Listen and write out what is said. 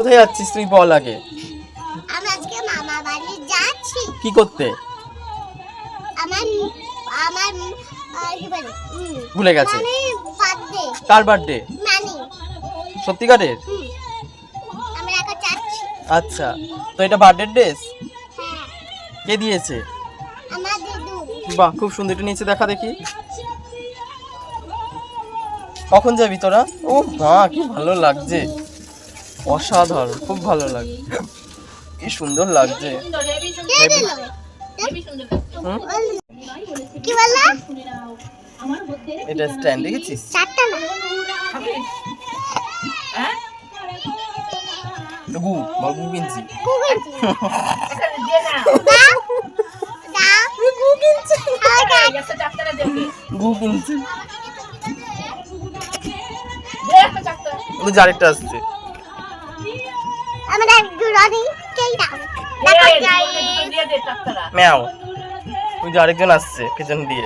কোথায় যাচ্ছিস তুই বল আগে? আমি আজকে মামা বাড়ি যাচ্ছি। কি করতে? আমার আমার কি বলে ভুলে গেছে। মানে বার্থডে। কার বার্থডে? মানে সত্যিকারের? আমি একা যাচ্ছি। আচ্ছা, তো এটা বার্থডে ড্রেস হ্যাঁ, কে দিয়েছে? আমার দিদু। বাহ, খুব সুন্দর। একটু নিচে দেখা দেখি। কখন যাবি তোরা? ও মা, কি ভালো লাগছে, অসাধারণ, খুব ভালো লাগছে, কি সুন্দর লাগছে। কে দিল? কি বললা? এটা স্ট্যান্ড দেখেছিস? চারটা না। গু বল, গু কিনছি। গু কিনছি। আরেকটা আসছে। আমরা দুরানি কেই দাও। ম্যাও, ওই যে আরেকজন আসছে পেছন দিয়ে।